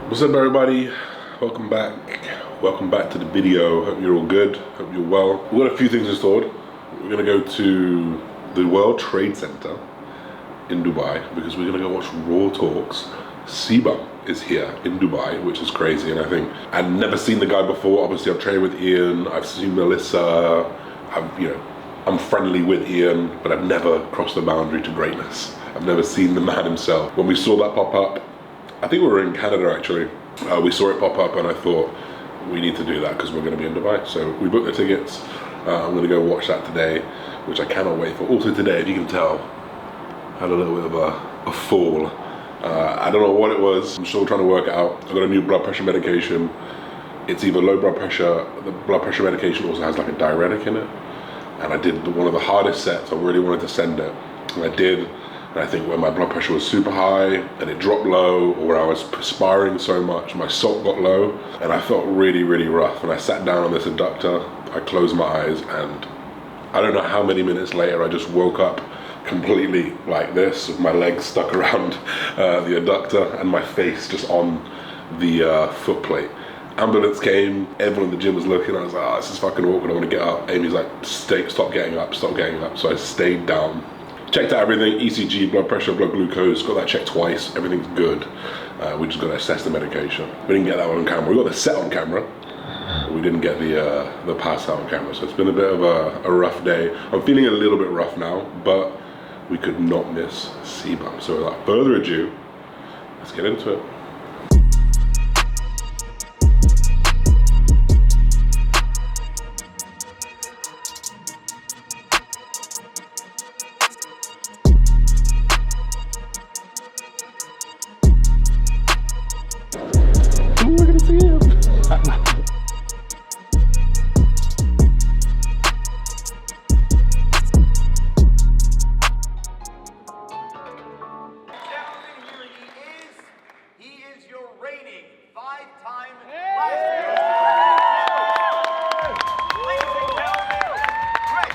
What's up, everybody? Welcome back. Welcome back to the video. Hope you're all good. Hope you're well. We've got a few things installed. We're gonna go to the World Trade Center in Dubai because we're gonna go watch Raw Talks. Cbum is here in Dubai, which is crazy, and I think I'd never seen the guy before. Obviously, I've trained with Ian. I've seen Melissa. I'm friendly with Ian, but I've never crossed the boundary to greatness. I've never seen the man himself. When we saw that pop up, I think we were in Canada actually. We saw it pop up and I thought, we need to do that because we're going to be in Dubai. So we booked the tickets. I'm going to go watch that today, which I cannot wait for. Also today, if you can tell, I had a little bit of a fall. I don't know what it was. I'm still trying to work it out. I got a new blood pressure medication. It's either low blood pressure. The blood pressure medication also has like a diuretic in it. And I did one of the hardest sets. I really wanted to send it. And I did. And I think when my blood pressure was super high and it dropped low, or where I was perspiring so much, my salt got low and I felt really, really rough. And I sat down on this adductor, I closed my eyes, and I don't know how many minutes later, I just woke up completely like this, with my legs stuck around the adductor and my face just on the foot plate. Ambulance came, everyone in the gym was looking, I was like, oh, this is fucking awkward, I want to get up. Amy's like, stop getting up, stop getting up. So I stayed down. Checked out everything, ECG, blood pressure, blood glucose, got that checked twice, everything's good. We just got to assess the medication. We didn't get that one on camera. We got the set on camera, but we didn't get the pass out on camera. So it's been a bit of a rough day. I'm feeling a little bit rough now, but we could not miss Cbum. So without further ado, let's get into it. We're gonna see him. He is your reigning 5-time Classic. Ladies and gentlemen, Chris.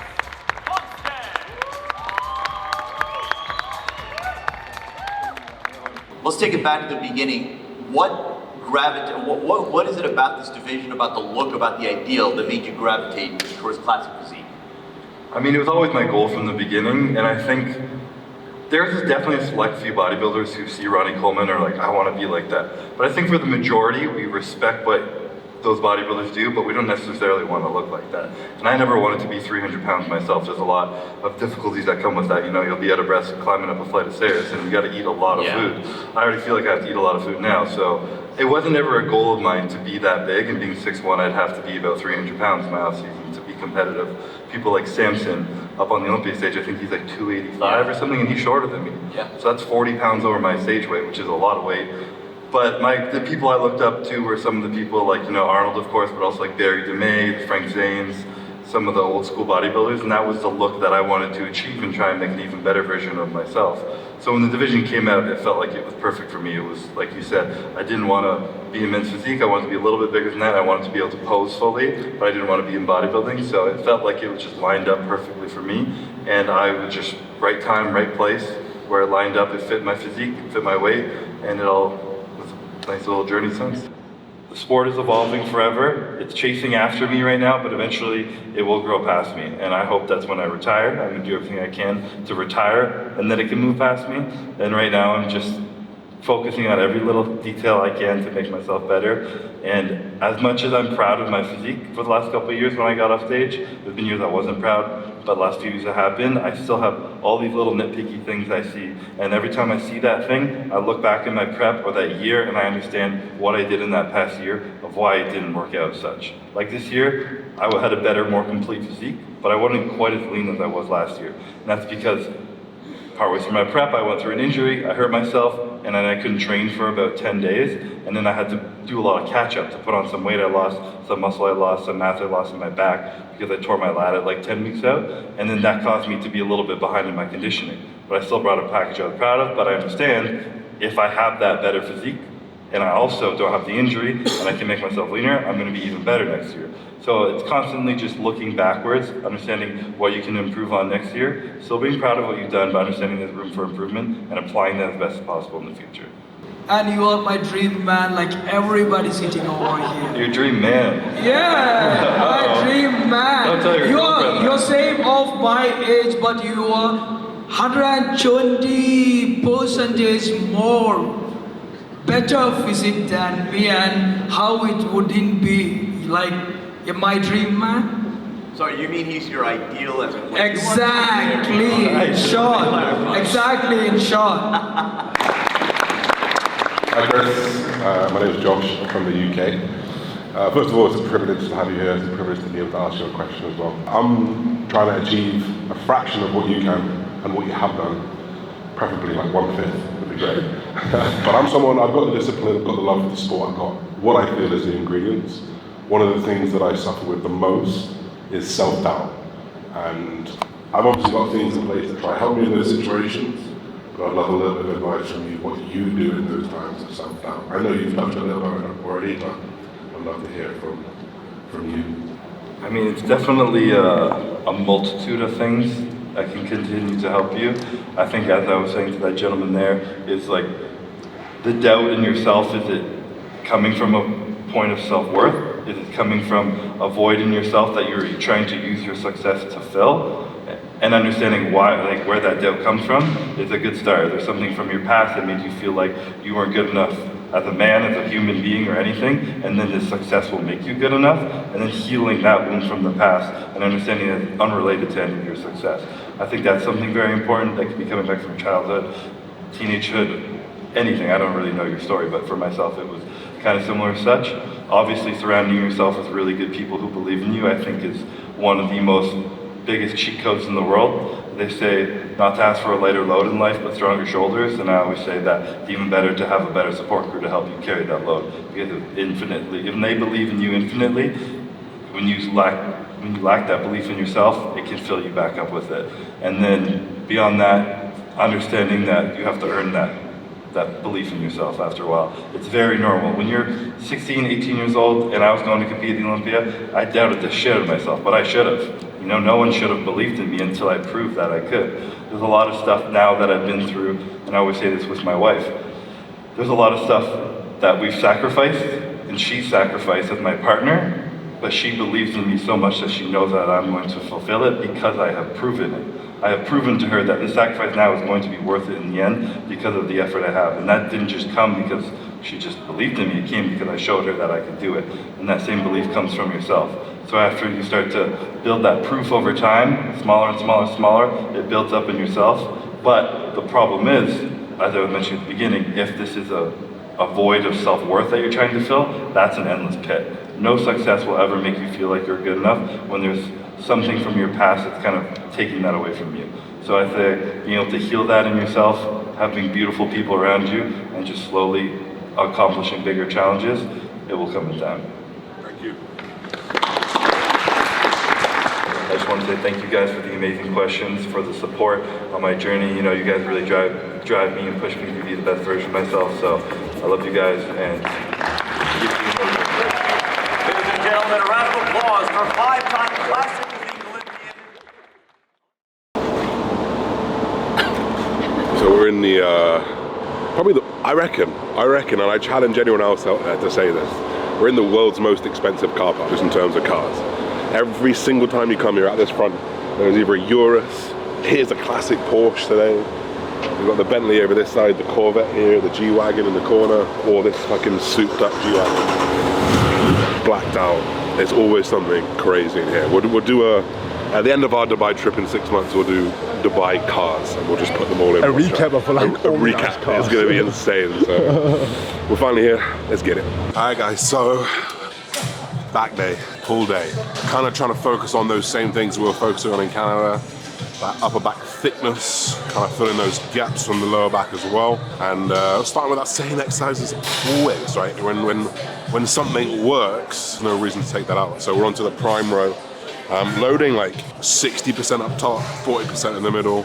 Let's take it back to the beginning. What is it about this division, about the look, about the ideal that made you gravitate towards Classic Physique? I mean, it was always my goal from the beginning, and I think there's definitely a select few bodybuilders who see Ronnie Coleman or like, I want to be like that. But I think for the majority, we respect what those bodybuilders do, but we don't necessarily want to look like that. And I never wanted to be 300 pounds myself. There's a lot of difficulties that come with that. You know, you'll be out of breath climbing up a flight of stairs, and you got to eat a lot of food. I already feel like I have to eat a lot of food now, so it wasn't ever a goal of mine to be that big, and being 6'1", I'd have to be about 300 pounds in my off season to be competitive. People like Samson up on the Olympia stage, I think he's like 285 or something, and he's shorter than me. So that's 40 pounds over my stage weight, which is a lot of weight. But the people I looked up to were some of the people like, you know, Arnold, of course, but also like Barry DeMay, Frank Zanes, some of the old school bodybuilders, and that was the look that I wanted to achieve and try and make an even better version of myself. So when the division came out, it felt like it was perfect for me. It was, like you said, I didn't want to be in men's physique, I wanted to be a little bit bigger than that, I wanted to be able to pose fully, but I didn't want to be in bodybuilding, so it felt like it was just lined up perfectly for me, and I was just right time, right place, where it lined up, it fit my physique, it fit my weight, and it all was a nice little journey since. The sport is evolving forever. It's chasing after me right now, but eventually it will grow past me. And I hope that's when I retire. I'm gonna do everything I can to retire and then it can move past me. And right now I'm just focusing on every little detail I can to make myself better. And as much as I'm proud of my physique for the last couple of years when I got off stage, there's been years I wasn't proud, but the last few years I have been, I still have all these little nitpicky things I see. And every time I see that thing, I look back in my prep or that year and I understand what I did in that past year of why it didn't work out as such. Like this year, I had a better, more complete physique, but I wasn't quite as lean as I was last year. And that's because partway through my prep, I went through an injury, I hurt myself, and then I couldn't train for about 10 days, and then I had to do a lot of catch-up to put on some weight I lost, some muscle I lost, some mass I lost in my back, because I tore my lat at like 10 weeks out, and then that caused me to be a little bit behind in my conditioning. But I still brought a package I was proud of, but I understand if I have that better physique, and I also don't have the injury, and I can make myself leaner, I'm gonna be even better next year. So it's constantly just looking backwards, understanding what you can improve on next year, still being proud of what you've done, but understanding there's room for improvement, and applying that as best as possible in the future. and you are my dream man, like everybody sitting over here. Your dream man. Yeah, my dream man. Don't tell your girlfriend You're that. same of my age, but you are 120% more better physique than me, and how it wouldn't be like my dream man? So you mean he's your ideal as a Exactly, in short. Exactly, in short. Hi Chris, my name is Josh, I'm from the UK. First of all, it's a privilege to have you here, it's a privilege to be able to ask you a question as well. I'm trying to achieve a fraction of what you can and what you have done, preferably like 1/5 would be great. But I'm someone, I've got the discipline, I've got the love for the sport, I've got what I feel is the ingredients. One of the things that I suffer with the most is self-doubt. And I've obviously got things in place to try help me in those situations, but I'd love a little bit of advice from you, what you do in those times of self-doubt. I know you've touched a little bit already, but I'd love to hear from you. I mean, it's definitely a multitude of things that can continue to help you. I think, as I was saying to that gentleman there, is like the doubt in yourself, is it coming from a point of self-worth? Is it coming from a void in yourself that you're trying to use your success to fill? And understanding why, like where that doubt comes from, is a good start. There's something from your past that made you feel like you weren't good enough as a man, as a human being, or anything, and then this success will make you good enough, and then healing that wound from the past and understanding that it's unrelated to any of your success. I think that's something very important that could be coming back from childhood, teenagehood, anything. I don't really know your story, but for myself it was kind of similar as such. Obviously surrounding yourself with really good people who believe in you, I think, is one of the most biggest cheat codes in the world. They say not to ask for a lighter load in life, but stronger shoulders, and I always say that it's even better to have a better support crew to help you carry that load, because infinitely, if they believe in you infinitely, when you lack that belief in yourself, it can fill you back up with it. And then beyond that, understanding that you have to earn that belief in yourself after a while. It's very normal. When you're 16, 18 years old, and I was going to compete at the Olympia, I doubted the shit out of myself, but I should have. You know, no one should have believed in me until I proved that I could. There's a lot of stuff now that I've been through, and I always say this with my wife. There's a lot of stuff that we've sacrificed, and she sacrificed as my partner, but she believes in me so much that she knows that I'm going to fulfill it because I have proven it. I have proven to her that this sacrifice now is going to be worth it in the end because of the effort I have. And that didn't just come because she just believed in me, it came because I showed her that I could do it. And that same belief comes from yourself. So after you start to build that proof over time, smaller and smaller and smaller, it builds up in yourself. But the problem is, as I was mentioning at the beginning, if this is a void of self-worth that you're trying to fill, that's an endless pit. No success will ever make you feel like you're good enough when there's something from your past that's kind of taking that away from you. So I think being able to heal that in yourself, having beautiful people around you, and just slowly accomplishing bigger challenges, it will come in time. Thank you. I just want to say thank you guys for the amazing questions, for the support on my journey. You know, you guys really drive me and push me to be the best version of myself. So I love you guys, and Ladies and gentlemen, a round of applause for 5-time Classic Physique Olympian. So we're in the, I reckon, and I challenge anyone else out there to say this, we're in the world's most expensive car park, just in terms of cars. Every single time you come here at this front, there's either a Urus, here's a classic Porsche today, we've got the Bentley over this side, the Corvette here, the G-Wagon in the corner, or this fucking souped up G-Wagon. Blacked out. There's always something crazy in here. We'll do at the end of our Dubai trip in 6 months, we'll do Dubai cars, and we'll just put them all in. A recap of like a recap. It's going to be insane. So we're finally here. Let's get it. All right, guys. So back day, pull day. Kind of trying to focus on those same things we were focusing on in Canada. That upper back thickness, kind of filling those gaps from the lower back as well. And starting with that same exercise as always, right? When something works, no reason to take that out. So we're onto the prime row. Loading like 60% up top, 40% in the middle.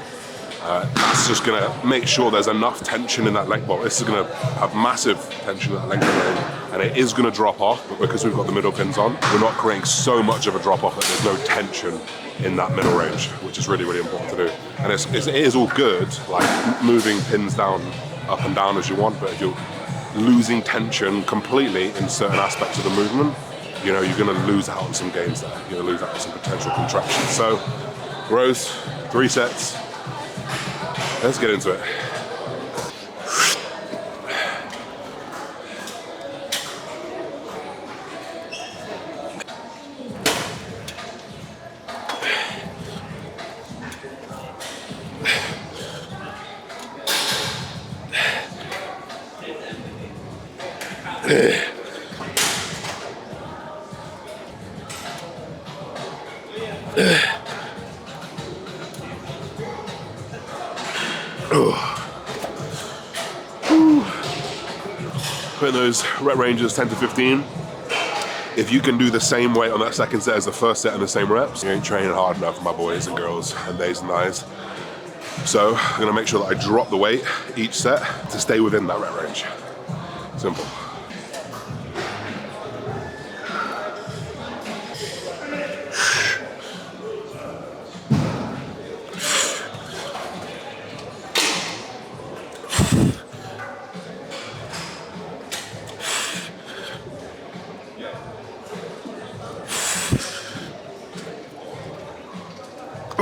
That's just gonna make sure there's enough tension in that leg. Well, this is gonna have massive tension in that leg range, and it is gonna drop off, but because we've got the middle pins on, we're not creating so much of a drop off that there's no tension in that middle range, which is really, really important to do. And it is all good, like moving pins down, up and down as you want, but if you're losing tension completely in certain aspects of the movement, you know, you're gonna lose out on some gains there. You're gonna lose out on some potential contraction. So, rows, 3 sets. Let's get into it. Putting those rep ranges 10 to 15. If you can do the same weight on that second set as the first set and the same reps, you ain't training hard enough, my boys and girls and days and eyes. So I'm gonna make sure that I drop the weight each set to stay within that rep range. Simple.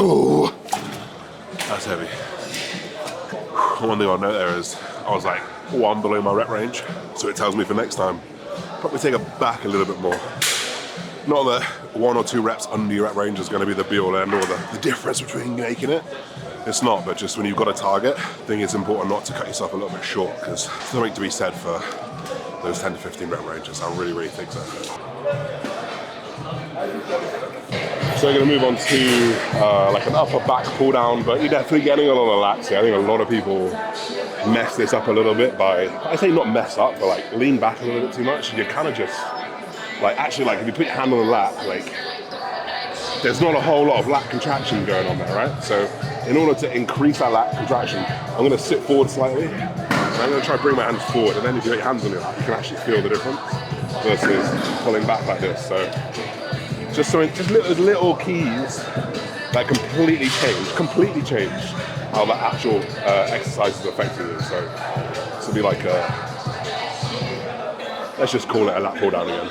Oh, that's heavy. One thing I'll note there is I was like 1 below my rep range, so it tells me for next time, probably take it back a little bit more. Not that 1 or 2 reps under your rep range is going to be the be-all end or the difference between making it. It's not, but just when you've got a target, I think it's important not to cut yourself a little bit short, because there's something to be said for those 10 to 15 rep ranges. I really, really think so. So we're going to move on to like an upper back pull down, but you're definitely getting a lot of lats here. I think a lot of people mess this up a little bit by, I say not mess up, but like lean back a little bit too much. You kind of just, like actually like if you put your hand on the lat, like there's not a whole lot of lat contraction going on there, right? So in order to increase that lat contraction, I'm going to sit forward slightly. And I'm going to try to bring my hands forward, and then if you put your hands on your lat, you can actually feel the difference versus pulling back like this. So just little keys that completely change how that actual exercise is affecting you. So this will be like let's just call it a lat pull down again.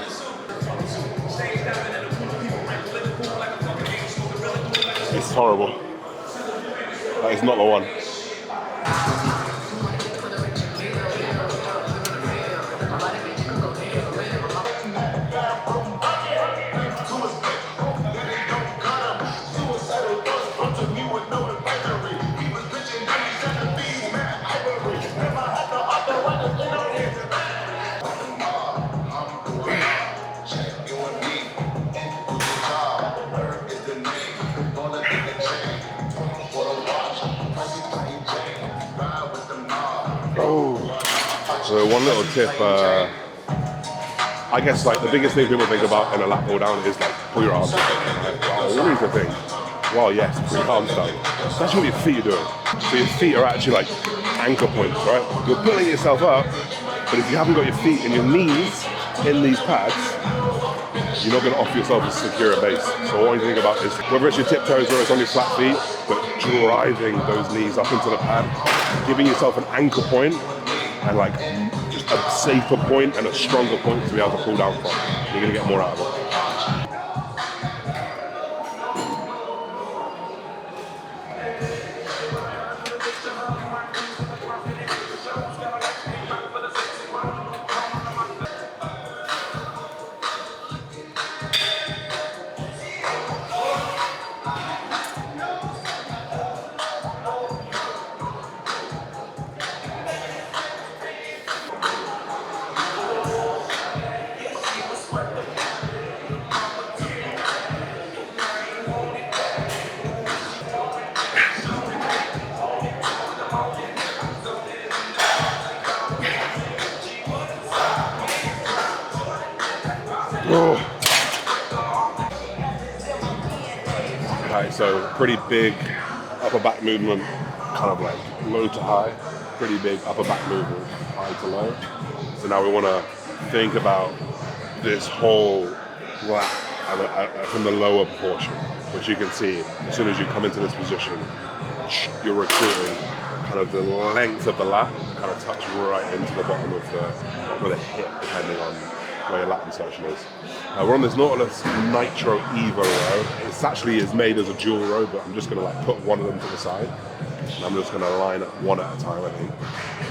It's horrible. That is not the one. So one little tip, I guess like the biggest thing people think about in a lat pull down is like pull your arms down. Right? Well, always the thing. Well, yes, pull your arms down. That's what your feet are doing. So your feet are actually like anchor points, right? You're pulling yourself up, but if you haven't got your feet and your knees in these pads, you're not going to offer yourself a secure base. So what you think about is whether it's your tiptoes or it's on your flat feet, but driving those knees up into the pad, giving yourself an anchor point and like just a safer point and a stronger point to be able to pull down from. You're going to get more out of it. Alright, so pretty big upper back movement, kind of like low to high, pretty big upper back movement, high to low. So now we want to think about this whole lat from the lower portion, which you can see as soon as you come into this position, you're recruiting kind of the length of the lat kind of touch right into the bottom of the hip, depending on where your lat insertion is. We're on this Nautilus Nitro Evo row. It actually is made as a dual row, but I'm just going to like put one of them to the side. And I'm just going to line up one at a time, I think.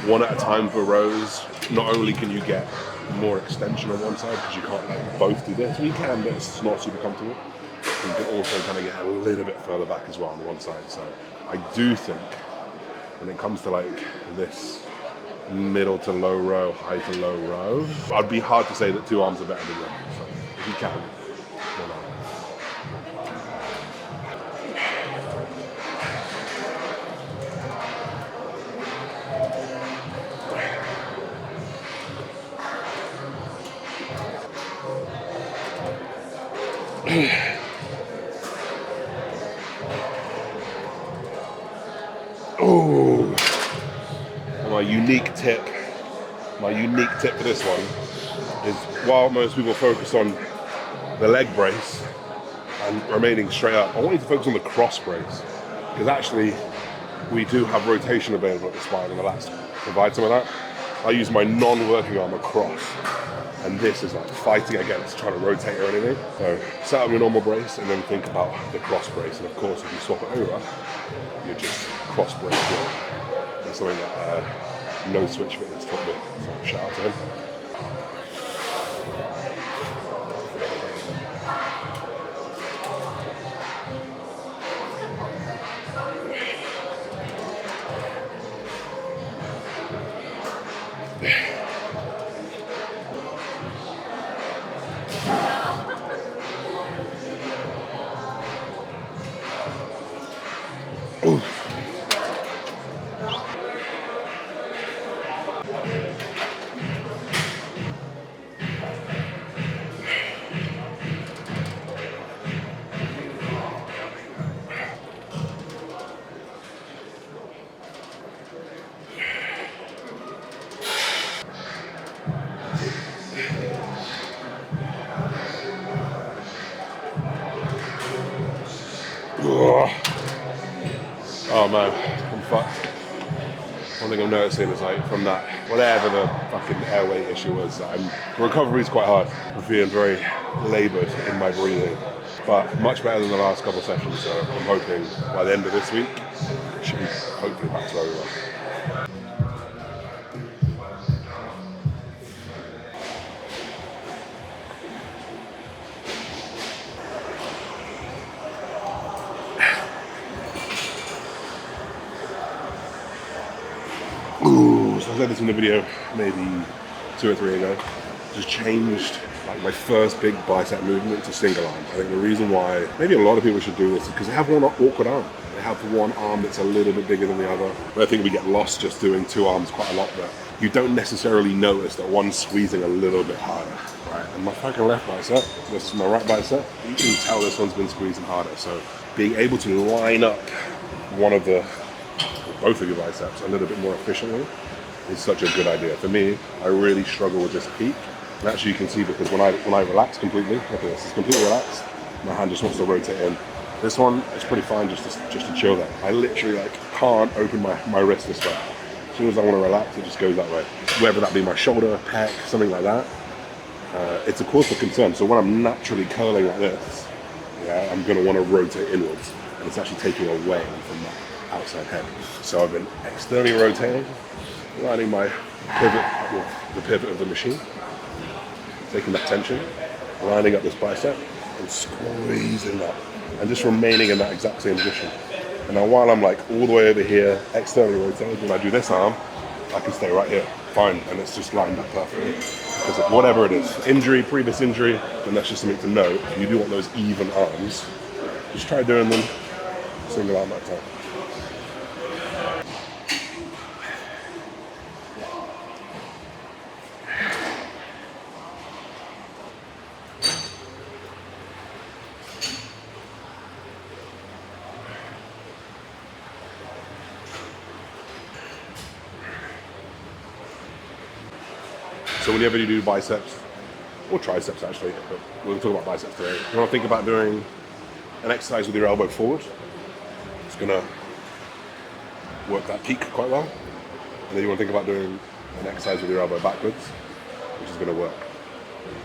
One at a time for rows. Not only can you get more extension on one side, because you can't like both do this. You can, but it's not super comfortable. You can also kind of get a little bit further back as well on one side. So I do think when it comes to like this middle to low row, high to low row, I'd be hard to say that two arms are better than one. So if you can, you know. Oh, my unique tip for this one is, while most people focus on the leg brace and remaining straight up, I want you to focus on the cross brace, because actually we do have rotation available at the spine, and the lats provide some of that. I use my non-working arm across, and this is like fighting against trying to rotate or anything. So set up your normal brace and then think about the cross brace, and of course if you swap it over, you just cross brace. That's something that No Switch Fitness taught me, so shout out to him. Ooh. Oh man, I'm fucked. One thing I'm noticing is like from that, whatever the fucking airway issue was, the recovery is quite hard. I'm feeling very laboured in my breathing, but much better than the last couple of sessions, so I'm hoping by the end of this week, it should be hopefully back to where we were. Ooh, so I said this in the video maybe 2 or 3 ago. Just changed like my first big bicep movement to single arm. I think the reason why maybe a lot of people should do this is because they have one awkward arm. They have one arm that's a little bit bigger than the other. But I think we get lost just doing 2 arms quite a lot, but you don't necessarily notice that one's squeezing a little bit harder, right? And my fucking left bicep, this is my right bicep, you can tell this one's been squeezing harder. So being able to line up both of your biceps a little bit more efficiently is such a good idea. For me, I really struggle with this peak. And actually you can see, because when I relax completely, look at this, it's completely relaxed, my hand just wants to rotate in. This one, it's pretty fine just to chill there. I literally like can't open my wrist this way. As soon as I want to relax, it just goes that way. Whether that be my shoulder, pec, something like that, it's a cause for concern. So when I'm naturally curling like this, yeah, I'm going to want to rotate inwards, and it's actually taking away from that outside head. So I've been externally rotating, lining my pivot with the pivot of the machine, taking that tension, lining up this bicep and squeezing that, and just remaining in that exact same position. And now while I'm like all the way over here, externally rotated, when I do this arm, I can stay right here, fine, and it's just lined up perfectly. Because of whatever it is, injury, previous injury, then that's just something to note. You do want those even arms, just try doing them single arm at a time. So whenever you do biceps, or triceps actually, but we're going to talk about biceps today, you want to think about doing an exercise with your elbow forward. It's going to work that peak quite well. And then you want to think about doing an exercise with your elbow backwards, which is going to work.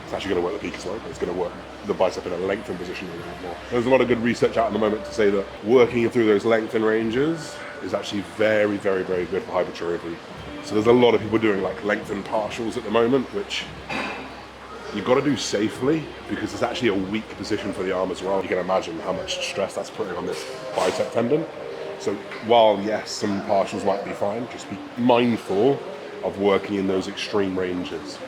It's actually going to work the peak as well, but it's going to work the bicep in a lengthened position a little bit more. There's a lot of good research out at the moment to say that working through those lengthened ranges is actually very, very, very good for hypertrophy. So there's a lot of people doing like lengthened partials at the moment, which you've got to do safely because it's actually a weak position for the arm as well. You can imagine how much stress that's putting on this bicep tendon. So while yes, some partials might be fine, just be mindful of working in those extreme ranges.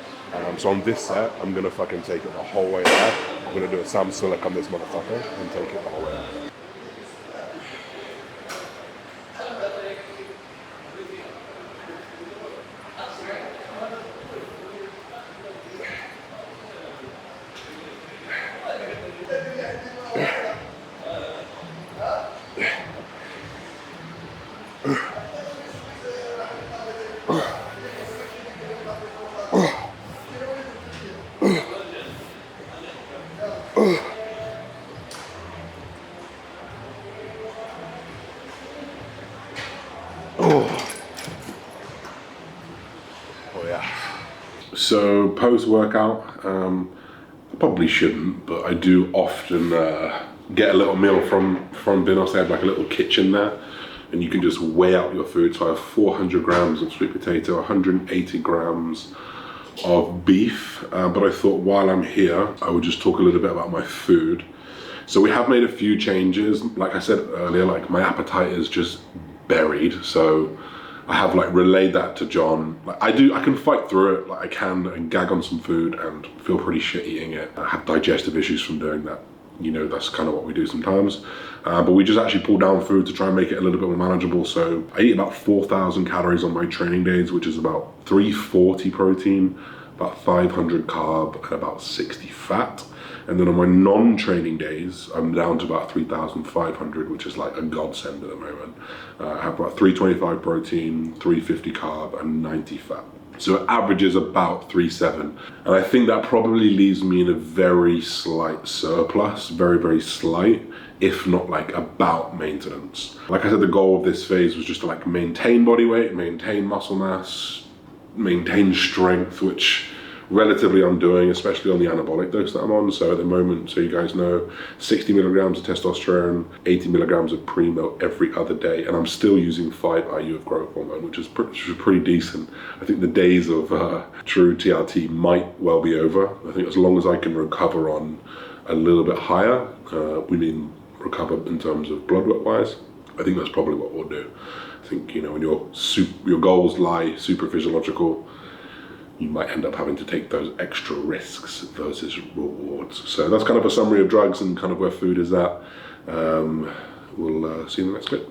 So on this set, I'm gonna fucking take it the whole way there. I'm gonna do a Sam Sulek on this motherfucker and take it the whole way there. So post-workout, I probably shouldn't, but I do often get a little meal from Binos. They have like a little kitchen there, and you can just weigh out your food. So I have 400 grams of sweet potato, 180 grams of beef, but I thought while I'm here, I would just talk a little bit about my food. So we have made a few changes. Like I said earlier, like my appetite is just buried. So I have like relayed that to John. Like I can fight through it. Like I can and gag on some food and feel pretty shit eating it. I have digestive issues from doing that. You know, that's kind of what we do sometimes. But we just actually pull down food to try and make it a little bit more manageable. So I eat about 4,000 calories on my training days, which is about 340 protein, about 500 carb, and about 60 fat. And then on my non-training days, I'm down to about 3,500, which is like a godsend at the moment. I have about 325 protein, 350 carb, and 90 fat. So it averages about 3.7. And I think that probably leaves me in a very slight surplus, very, very slight, if not like about maintenance. Like I said, the goal of this phase was just to like maintain body weight, maintain muscle mass, maintain strength, which relatively I'm doing, especially on the anabolic dose that I'm on. So at the moment, so you guys know, 60 milligrams of testosterone, 80 milligrams of Primo every other day, and I'm still using 5 IU of growth hormone, which is pretty decent. I think the days of true TRT might well be over. I think as long as I can recover on a little bit higher, we mean recover in terms of blood work wise, I think that's probably what we'll do. I think, you know, when your goals lie super physiological, you might end up having to take those extra risks versus rewards. So that's kind of a summary of drugs and kind of where food is at. We'll see you in the next clip.